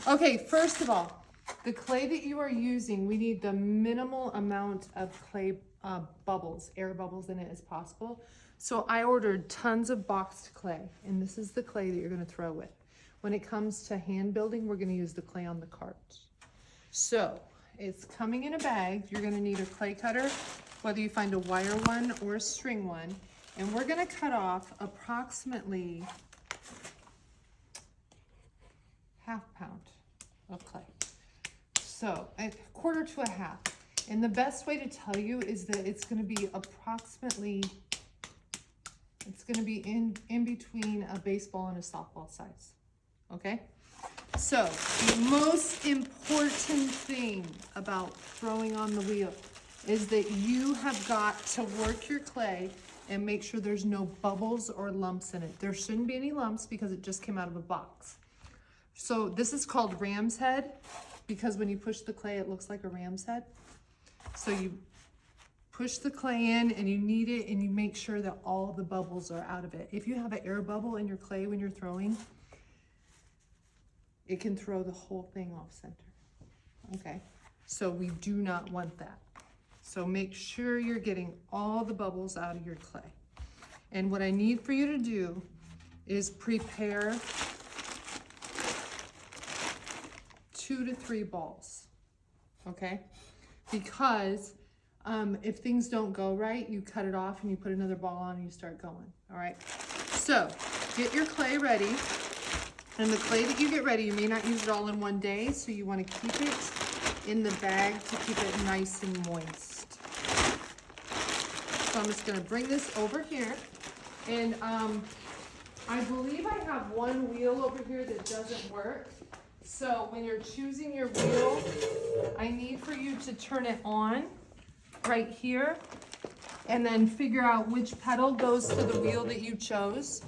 Okay, first of all, the clay that you are using, we need the minimal amount of clay bubbles, air bubbles in it as possible. So I ordered tons of boxed clay, and this is the clay that you're gonna throw with. When it comes to hand building, we're gonna use the clay on the cart. So it's coming in a bag. You're gonna need a clay cutter, whether you find a wire one or a string one. And we're gonna cut off approximately ½ pound of clay. So a quarter to a half. And the best way to tell you is that it's gonna be approximately, it's gonna be in between a baseball and a softball size, okay? So the most important thing about throwing on the wheel is that you have got to work your clay and make sure there's no bubbles or lumps in it. There shouldn't be any lumps because it just came out of a box. So this is called ram's head because when you push the clay, it looks like a ram's head. So you push the clay in and you knead it and you make sure that all the bubbles are out of it. If you have an air bubble in your clay when you're throwing, it can throw the whole thing off center, okay? So we do not want that. So make sure you're getting all the bubbles out of your clay. And what I need for you to do is prepare 2 to 3 balls, okay? Because if things don't go right, you cut it off and you put another ball on and you start going, all right? So get your clay ready. And the clay that you get ready, you may not use it all in one day, so you want to keep it in the bag to keep it nice and moist. So I'm just going to bring this over here. And I believe I have one wheel over here that doesn't work. So when you're choosing your wheel, I need for you to turn it on right here and then figure out which pedal goes to the wheel that you chose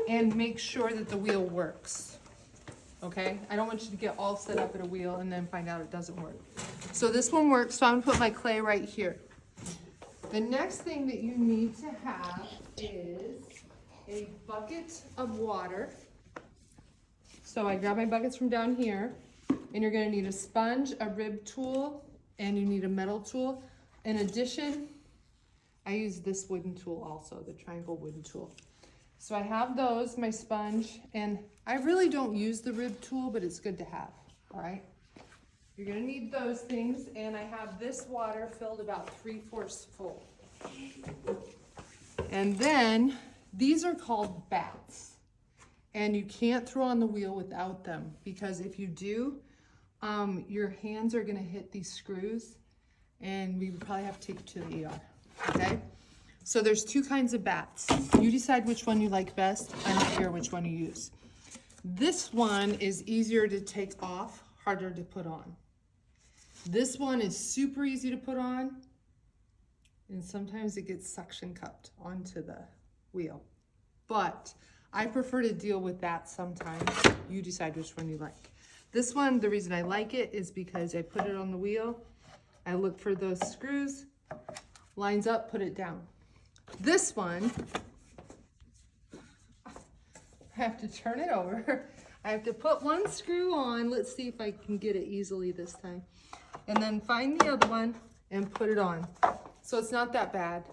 and make sure that the wheel works. Okay, I don't want you to get all set up at a wheel and then find out it doesn't work. So this one works, so I'm gonna put my clay right here. The next thing that you need to have is a bucket of water. So I grab my buckets from down here, and you're gonna need a sponge, a rib tool, and you need a metal tool. In addition, I use this wooden tool also, the triangle wooden tool. So I have those, my sponge, and I really don't use the rib tool, but it's good to have, all right? You're gonna need those things, and I have this water filled about 3/4 full. And then, these are called bats, and you can't throw on the wheel without them, because if you do, your hands are gonna hit these screws, and we would probably have to take you to the ER, okay? So there's 2 kinds of bats. You decide which one you like best. I'm not sure which one you use. This one is easier to take off, harder to put on. This one is super easy to put on, and sometimes it gets suction cupped onto the wheel. But I prefer to deal with that sometimes. You decide which one you like. This one, the reason I like it is because I put it on the wheel, I look for those screws, lines up, put it down. This one, I have to turn it over. I have to put one screw on. Let's see if I can get it easily this time. And then find the other one and put it on. So it's not that bad.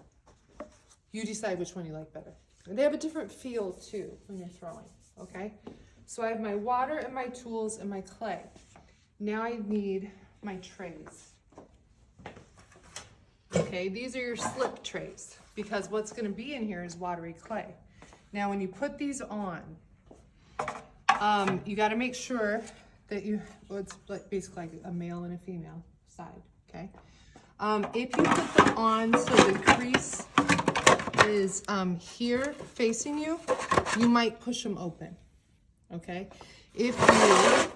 You decide which one you like better. And they have a different feel too when you're throwing, okay? So I have my water and my tools and my clay. Now I need my trays. Okay, these are your slip trays, because what's gonna be in here is watery clay. Now when you put these on, you gotta make sure that well, it's like basically like a male and a female side, okay? If you put them on so the crease is here facing you, you might push them open, okay? If you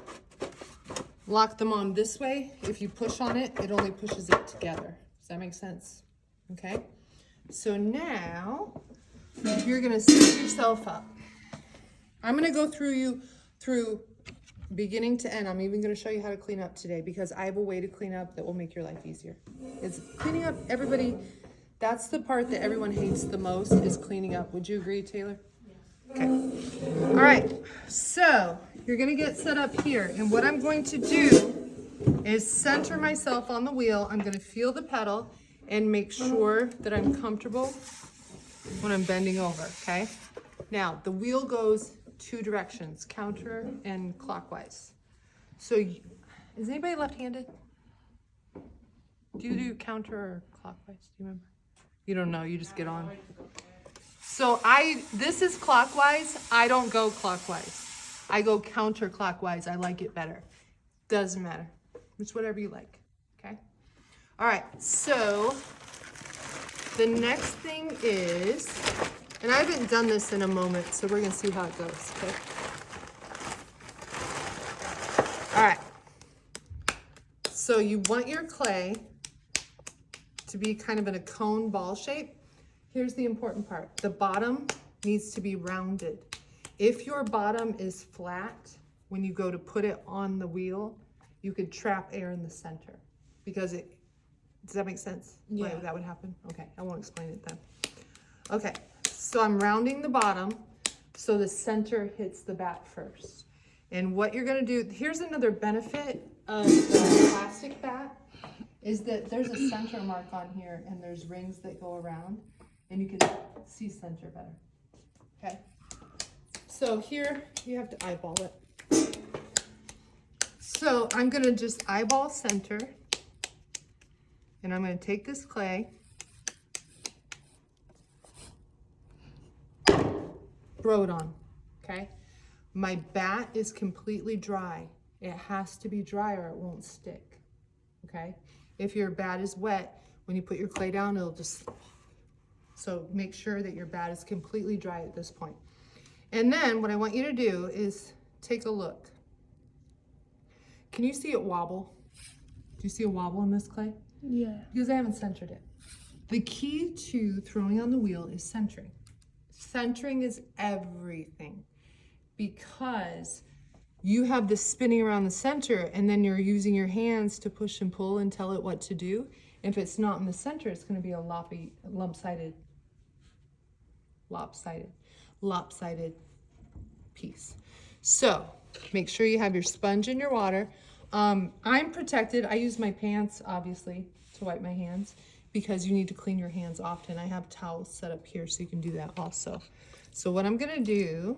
lock them on this way, if you push on it, it only pushes it together. Does that make sense? Okay, so now you're gonna set yourself up. I'm gonna go through beginning to end. I'm even gonna show you how to clean up today, because I have a way to clean up that will make your life easier. It's cleaning up. Everybody, that's the part that everyone hates the most, is cleaning up. Would you agree, Taylor? Okay. All right, so you're gonna get set up here, and what I'm going to do is center myself on the wheel. I'm gonna feel the pedal and make sure that I'm comfortable when I'm bending over, okay? Now, the wheel goes 2 directions, counter and clockwise. So, is anybody left-handed? Do you do counter or clockwise? Do you remember? You don't know, you just get on. So this is clockwise. I don't go clockwise. I go counterclockwise. I like it better. Doesn't matter. It's whatever you like, okay? All right, so the next thing is, and I haven't done this in a moment, so we're gonna see how it goes, okay? All right, so you want your clay to be kind of in a cone ball shape. Here's the important part. The bottom needs to be rounded. If your bottom is flat, when you go to put it on the wheel, you could trap air in the center because does that make sense? Yeah. Why that would happen? Okay, I won't explain it then. Okay, so I'm rounding the bottom so the center hits the bat first. And what you're gonna do, here's another benefit of the plastic bat, is that there's a center mark on here and there's rings that go around and you can see center better, okay? So here, you have to eyeball it. So I'm gonna just eyeball center, and I'm gonna take this clay, throw it on, okay? My bat is completely dry. It has to be dry or it won't stick, okay? If your bat is wet, when you put your clay down, it'll just, so make sure that your bat is completely dry at this point. And then what I want you to do is take a look. Can you see it wobble? Do you see a wobble in this clay? Yeah. Because I haven't centered it. The key to throwing on the wheel is centering. Centering is everything because you have this spinning around the center and then you're using your hands to push and pull and tell it what to do. If it's not in the center, it's going to be a lopsided piece. So make sure you have your sponge in your water. I'm protected. I use my pants, obviously, to wipe my hands because you need to clean your hands often. I have towels set up here so you can do that also. So what I'm gonna do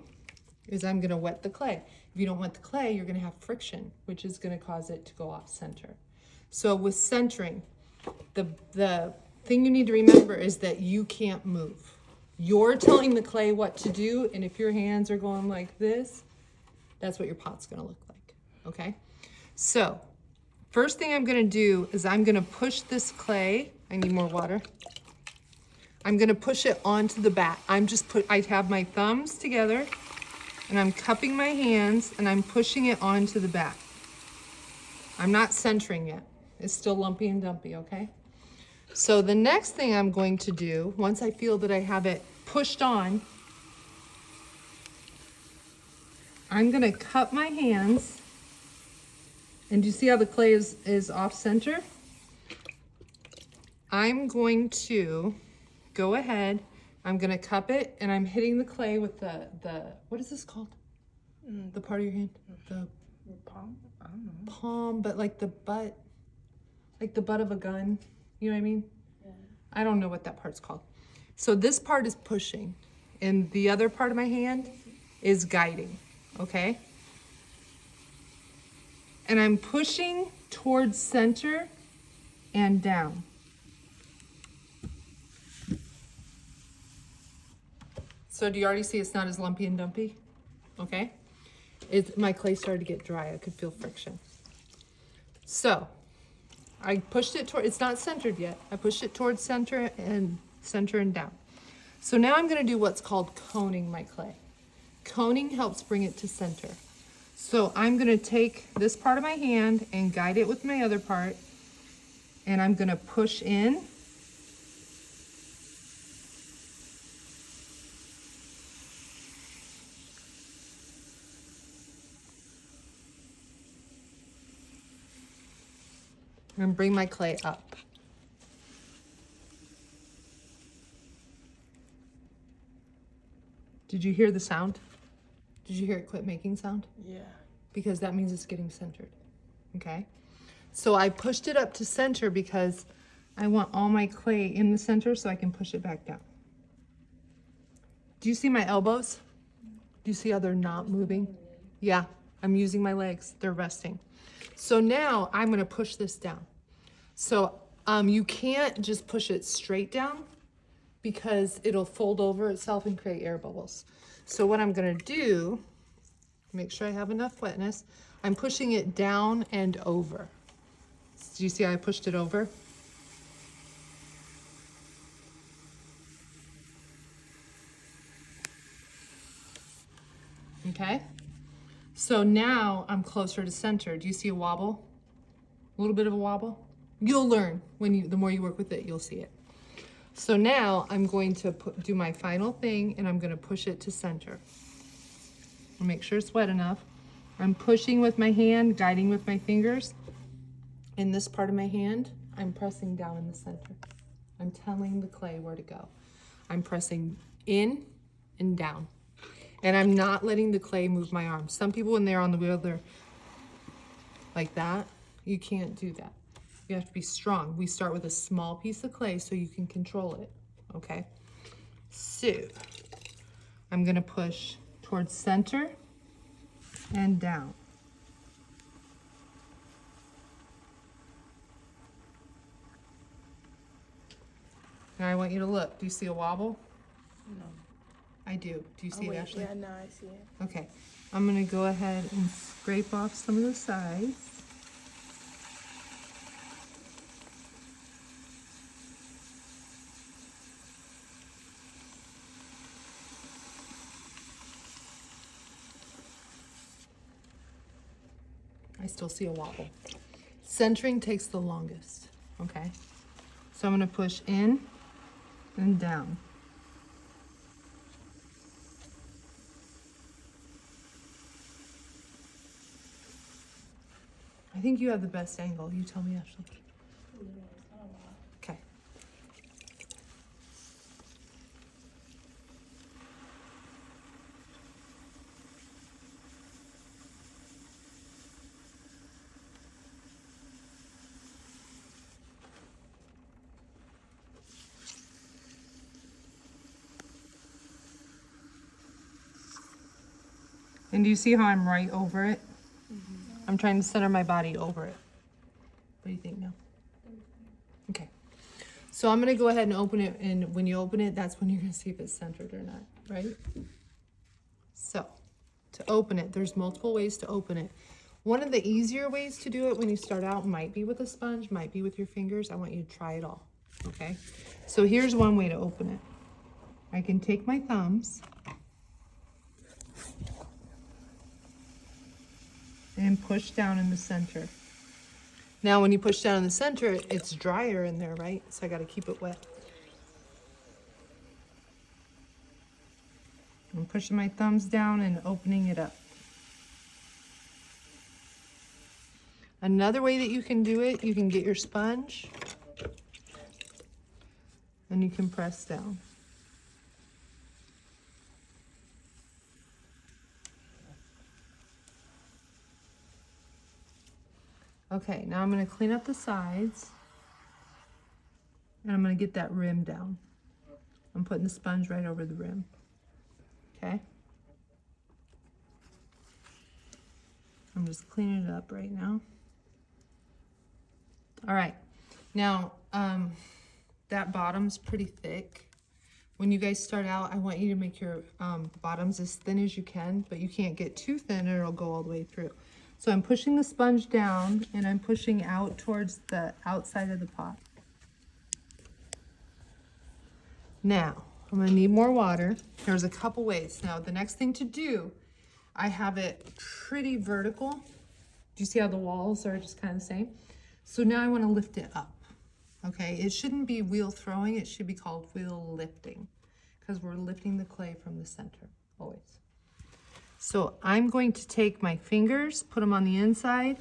is I'm gonna wet the clay. If you don't wet the clay, you're gonna have friction, which is gonna cause it to go off center. So with centering, the thing you need to remember is that you can't move. You're telling the clay what to do, and if your hands are going like this, that's what your pot's gonna look like, okay? So, first thing I'm gonna do is I'm gonna push this clay, I need more water. I'm gonna push it onto the bat. I have my thumbs together, and I'm cupping my hands, and I'm pushing it onto the bat. I'm not centering yet. It's still lumpy and dumpy, okay? So the next thing I'm going to do, once I feel that I have it pushed on, I'm gonna cup my hands, and do you see how the clay is off center? I'm going to go ahead, I'm gonna cup it, and I'm hitting the clay with the what is this called? The part of your hand? The palm? I don't know. Palm, but like the butt of a gun. You know what I mean? Yeah. I don't know what that part's called. So this part is pushing, and the other part of my hand is guiding, okay? And I'm pushing towards center and down. So do you already see it's not as lumpy and dumpy? Okay? My clay started to get dry. I could feel friction. So I pushed it toward, it's not centered yet. I pushed it towards center and down. So now I'm gonna do what's called coning my clay. Coning helps bring it to center. So I'm gonna take this part of my hand and guide it with my other part, and I'm gonna push in. And bring my clay up. Did you hear the sound? Did you hear it quit making sound? Yeah. Because that means it's getting centered, okay? So I pushed it up to center because I want all my clay in the center so I can push it back down. Do you see my elbows? Do you see how they're not moving? Yeah, I'm using my legs, they're resting. So now I'm gonna push this down. So you can't just push it straight down because it'll fold over itself and create air bubbles. So what I'm gonna do, make sure I have enough wetness, I'm pushing it down and over. Do you see how I pushed it over? Okay, so now I'm closer to center. Do you see a wobble? A little bit of a wobble? You'll learn the more you work with it, you'll see it. So now I'm going to do my final thing and I'm gonna push it to center. I'll make sure it's wet enough. I'm pushing with my hand, guiding with my fingers. In this part of my hand, I'm pressing down in the center. I'm telling the clay where to go. I'm pressing in and down. And I'm not letting the clay move my arm. Some people, when they're on the wheel, they're like that. You can't do that. You have to be strong. We start with a small piece of clay so you can control it, okay? So, I'm gonna push towards center and down. Now I want you to look. Do you see a wobble? No. I do. Do you see it, Ashley? Yeah, no, I see it. Okay. I'm gonna go ahead and scrape off some of the sides. I still see a wobble. Centering takes the longest, okay? So I'm gonna push in and down. I think you have the best angle. You tell me, Ashley. Okay. And do you see how I'm right over it? I'm trying to center my body over it. What do you think now? Okay. So I'm gonna go ahead and open it, and when you open it, that's when you're gonna see if it's centered or not, right? So, to open it, there's multiple ways to open it. One of the easier ways to do it when you start out might be with a sponge, might be with your fingers. I want you to try it all, okay? So here's one way to open it. I can take my thumbs and push down in the center. Now when you push down in the center, it's drier in there, right? So I gotta keep it wet. I'm pushing my thumbs down and opening it up. Another way that you can do it, you can get your sponge and you can press down. Okay, now I'm gonna clean up the sides and I'm gonna get that rim down. I'm putting the sponge right over the rim, okay? I'm just cleaning it up right now. All right, now that bottom's pretty thick. When you guys start out, I want you to make your bottoms as thin as you can, but you can't get too thin or it'll go all the way through. So I'm pushing the sponge down and I'm pushing out towards the outside of the pot. Now, I'm gonna need more water. There's a couple ways. Now, the next thing to do, I have it pretty vertical. Do you see how the walls are just kind of the same? So now I wanna lift it up, okay? It shouldn't be wheel throwing, it should be called wheel lifting because we're lifting the clay from the center, always. So I'm going to take my fingers, put them on the inside.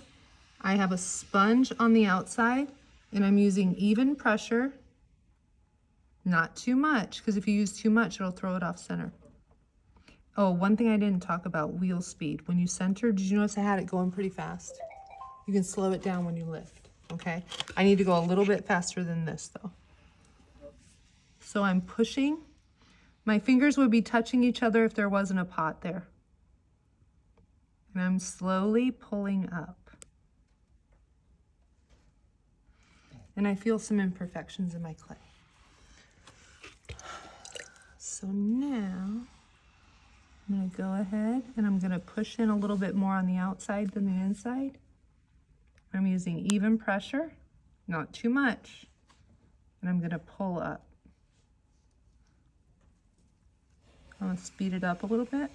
I have a sponge on the outside and I'm using even pressure, not too much, because if you use too much, it'll throw it off center. Oh, one thing I didn't talk about, wheel speed. When you center, did you notice I had it going pretty fast? You can slow it down when you lift, okay? I need to go a little bit faster than this though. So I'm pushing. My fingers would be touching each other if there wasn't a pot there. And I'm slowly pulling up. And I feel some imperfections in my clay. So now I'm gonna go ahead and I'm gonna push in a little bit more on the outside than the inside. I'm using even pressure, not too much, and I'm gonna pull up. I'm gonna speed it up a little bit.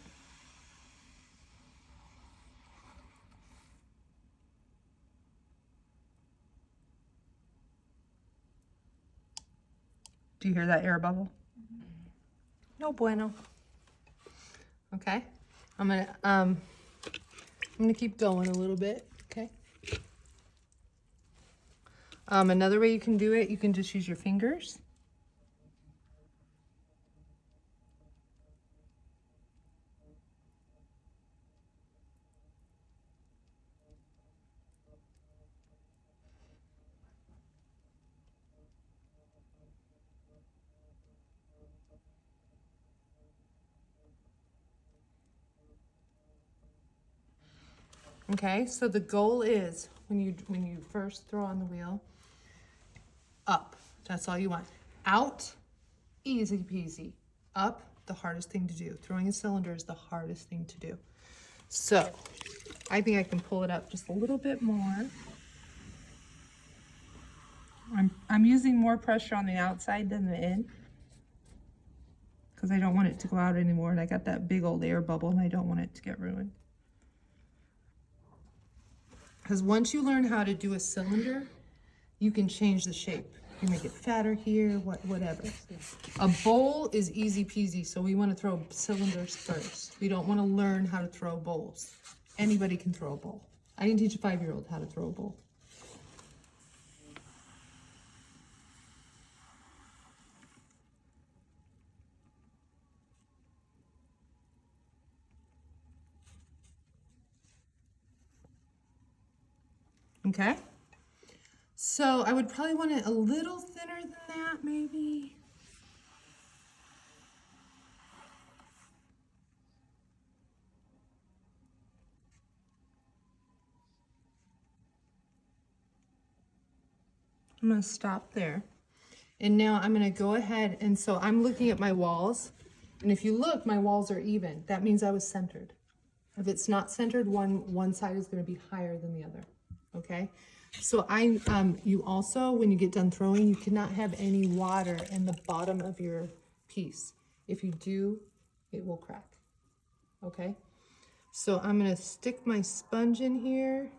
Do you hear that air bubble? No bueno. Okay, I'm gonna keep going a little bit, okay? Another way you can do it, you can just use your fingers. Okay, so the goal is when you first throw on the wheel, up. That's all you want. Out, easy peasy. Up, the hardest thing to do. Throwing a cylinder is the hardest thing to do. So I think I can pull it up just a little bit more. I'm using more pressure on the outside than the in because I don't want it to go out anymore, and I got that big old air bubble and I don't want it to get ruined. Because once you learn how to do a cylinder, you can change the shape. You make it fatter here, whatever. A bowl is easy peasy, so we want to throw cylinders first. We don't want to learn how to throw bowls. Anybody can throw a bowl. I can teach a 5-year-old how to throw a bowl. Okay? So I would probably want it a little thinner than that, maybe. I'm gonna stop there. And now I'm gonna go ahead, and so I'm looking at my walls, and if you look, my walls are even. That means I was centered. If it's not centered, one side is gonna be higher than the other, okay? So you also, when you get done throwing, you cannot have any water in the bottom of your piece. If you do, it will crack, okay? So I'm gonna stick my sponge in here.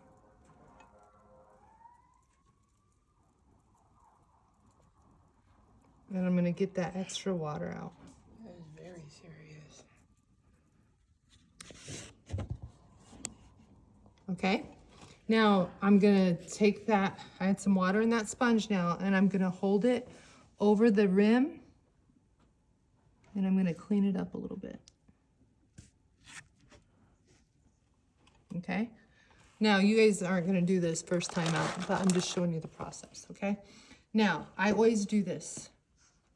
And I'm gonna get that extra water out. That is very serious. Okay, now I'm gonna take that, I had some water in that sponge now, and I'm gonna hold it over the rim, and I'm gonna clean it up a little bit. Okay, now you guys aren't gonna do this first time out, but I'm just showing you the process, okay? Now, I always do this.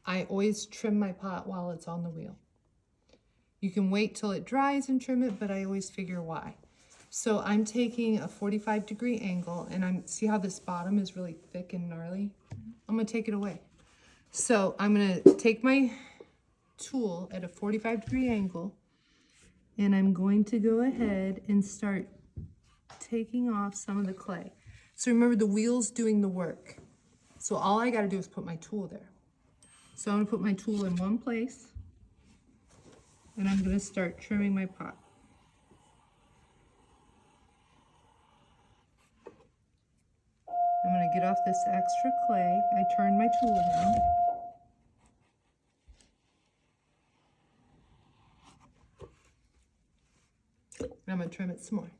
I always trim my pot while it's on the wheel. You can wait till it dries and trim it, but I always figure why. So I'm taking a 45-degree angle, and see how this bottom is really thick and gnarly? I'm gonna take it away. So I'm gonna take my tool at a 45-degree angle, and I'm going to go ahead and start taking off some of the clay. So remember, the wheel's doing the work. So all I gotta do is put my tool there. So I'm gonna put my tool in one place, and I'm gonna start trimming my pot. I'm gonna get off this extra clay. I turn my tool down. And I'm gonna trim it some more.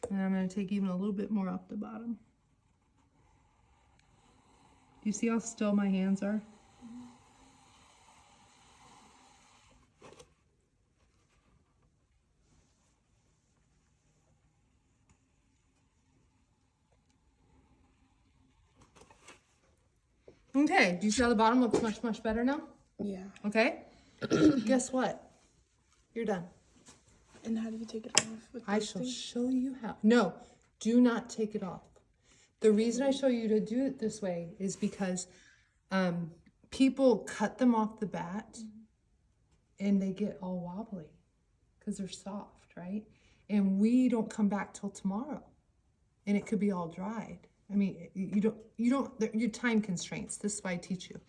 And I'm going to take even a little bit more off the bottom. Do you see how still my hands are? Okay, do you see how the bottom looks much, much better now? Yeah. Okay? Guess what? You're done. And how do you take it off? With I those shall things? show you how. No, do not take it off. The reason I show you to do it this way is because people cut them off the bat and they get all wobbly because they're soft, right? And we don't come back till tomorrow and it could be all dried. I mean, your time constraints. This is why I teach you.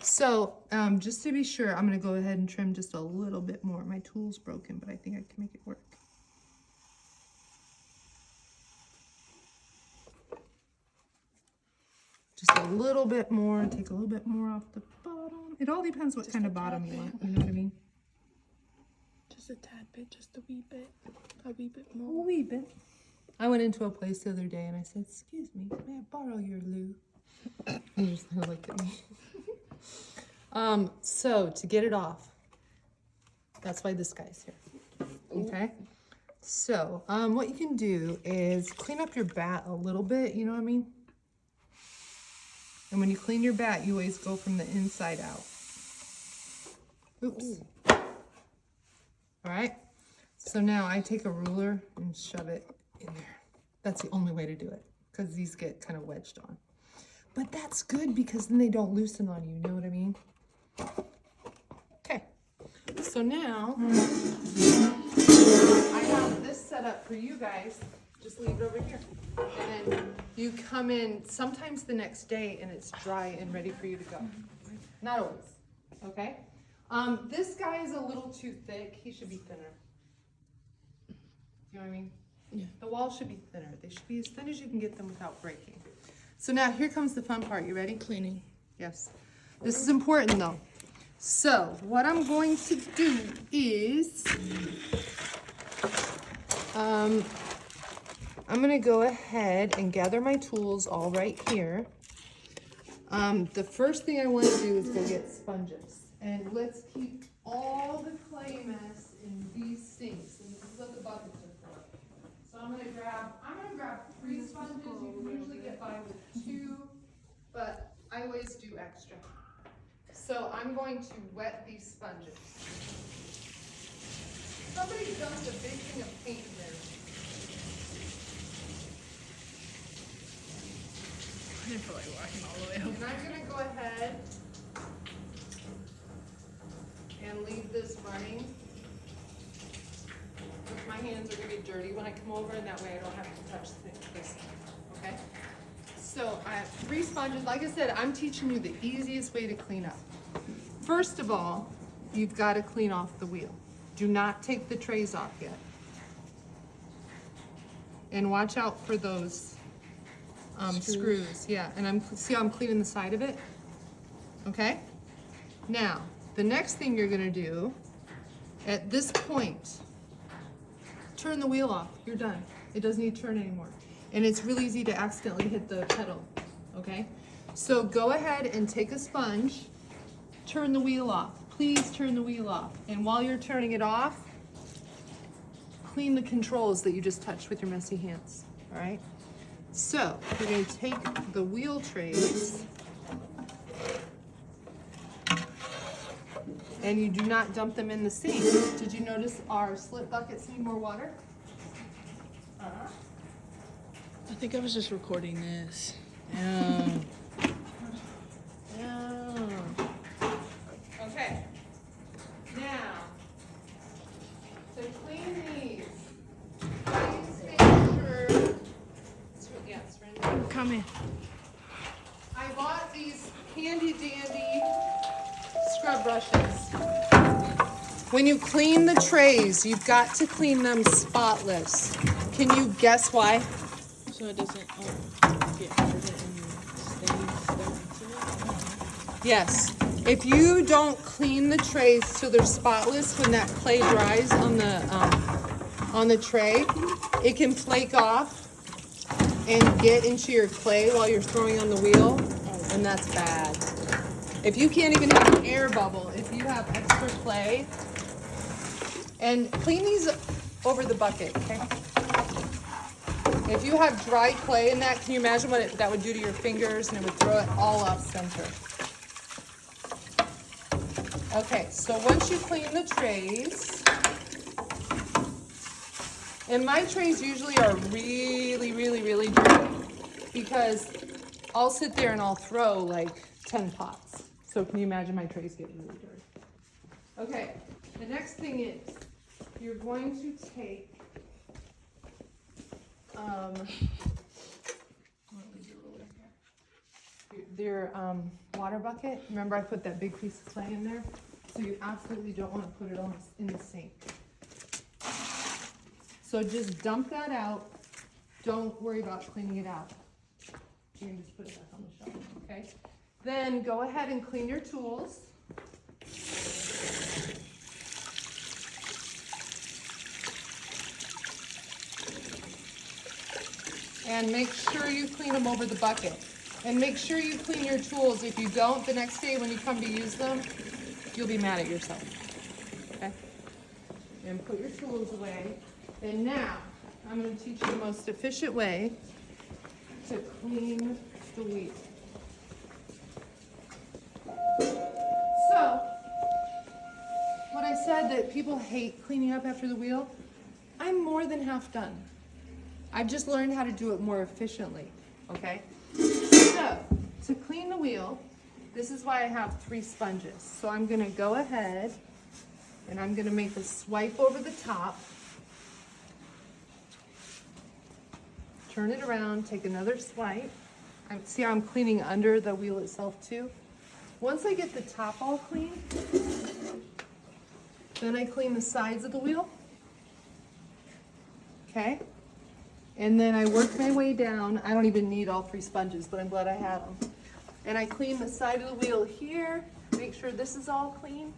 So just to be sure, I'm going to go ahead and trim just a little bit more. My tool's broken, but I think I can make it work. Just a little bit more, take a little bit more off the bottom. It all depends what kind of bottom you want, you know what I mean? Just a tad bit, just a wee bit A more. wee bit. I went into a place the other day and I said, "Excuse me, may I borrow your loo?" And he just kind of looked at me. So to get it off, that's why this guy's here. Okay? So, what you can do is clean up your bat a little bit, you know what I mean? And when you clean your bat, you always go from the inside out. Oops. All right. So now I take a ruler and shove it in there. That's the only way to do it because these get kind of wedged on. But that's good because then they don't loosen on you, you know what I mean? Okay. So now I have this set up for you guys. Just leave it over here. And then you come in sometimes the next day and it's dry and ready for you to go. Not always, okay? This guy is a little too thick. He should be thinner. You know what I mean? Yeah. The walls should be thinner. They should be as thin as you can get them without breaking. So now here comes the fun part. You ready? Cleaning. Yes. This is important though. So what I'm going to do is, I'm going to go ahead and gather my tools all right here. The first thing I want to do is go get sponges. And let's keep all the clay mess in these sinks. And this is what the buckets are for. So I'm going to grab 3 sponges. You can usually get by with 2, but I always do extra. So I'm going to wet these sponges. Somebody dumped a big thing of paint in there. I didn't feel like walking all the way And I'm gonna go ahead and leave this running. My hands are gonna be dirty when I come over, and that way I don't have to touch this, okay? So I have 3 sponges. Like I said, I'm teaching you the easiest way to clean up. First of all, you've gotta clean off the wheel. Do not take the trays off yet. And watch out for those screws, yeah. And see how I'm cleaning the side of it? Okay? Now, the next thing you're gonna do, at this point, turn the wheel off. You're done. It doesn't need to turn anymore. And it's really easy to accidentally hit the pedal, okay? So go ahead and take a sponge, turn the wheel off. Please turn the wheel off. And while you're turning it off, clean the controls that you just touched with your messy hands, all right? So you're going to take the wheel trays, and you do not dump them in the sink. Did you notice our slip buckets need more water? I think I was just recording this. Yeah. Yeah. Okay. Now, to clean these, please make sure. Yeah, surrender. Come in. I bought these handy dandy scrub brushes. When you clean the trays, you've got to clean them spotless. Can you guess why? So it doesn't get harder and stains stuff into it? Yes. If you don't clean the trays so they're spotless when that clay dries on the on the tray, it can flake off and get into your clay while you're throwing on the wheel, and that's bad. If you can't even have an air bubble, if you have extra clay, and clean these over the bucket, okay? If you have dry clay in that, can you imagine what that would do to your fingers, and it would throw it all off center. Okay, so once you clean the trays, and my trays usually are really, really, really dirty because I'll sit there and I'll throw like 10 pots. So can you imagine my trays get really dirty? Okay, the next thing is you're going to take their water bucket. Remember I put that big piece of clay in there? So you absolutely don't want to put it on in the sink. So just dump that out. Don't worry about cleaning it out. You can just put it back on the shelf, okay? Then go ahead and clean your tools. And make sure you clean them over the bucket. And make sure you clean your tools. If you don't, the next day when you come to use them, you'll be mad at yourself, okay? And put your tools away. And now, I'm going to teach you the most efficient way to clean the wheel. So, when I said that people hate cleaning up after the wheel, I'm more than half done. I've just learned how to do it more efficiently, okay? So, to clean the wheel, this is why I have 3 sponges. So I'm going to go ahead and I'm going to make a swipe over the top. Turn it around, take another swipe. See how I'm cleaning under the wheel itself too? Once I get the top all clean, then I clean the sides of the wheel. Okay? And then I work my way down. I don't even need all 3 sponges, but I'm glad I had them. And I clean the side of the wheel here, make sure this is all clean.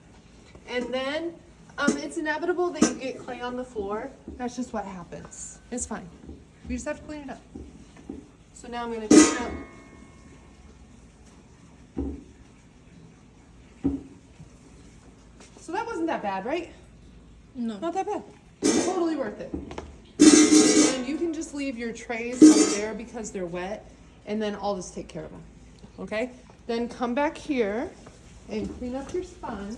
And then it's inevitable that you get clay on the floor. That's just what happens. It's fine. We just have to clean it up. So now I'm going to clean up. So that wasn't that bad, right? No. Not that bad. Totally worth it. And you can just leave your trays up there because they're wet, and then I'll just take care of them. Okay? Then come back here and clean up your sponge.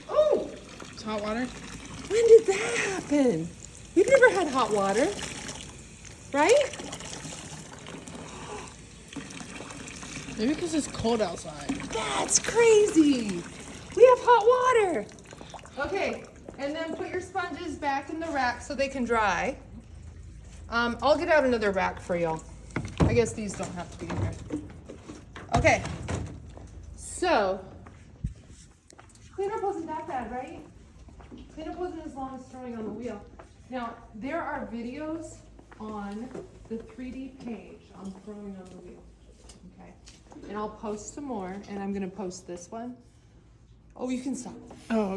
Oh! It's hot water? When did that happen? We've never had hot water, right? Maybe because it's cold outside. That's crazy. We have hot water. Okay, and then put your sponges back in the rack so they can dry. I'll get out another rack for y'all. I guess these don't have to be in here. Okay, so cleanup wasn't that bad, right? Cleanup wasn't as long as throwing on the wheel. Now, there are videos on the 3D page on throwing on the wheel, okay? And I'll post some more, and I'm gonna post this one. Oh, you can stop. Oh,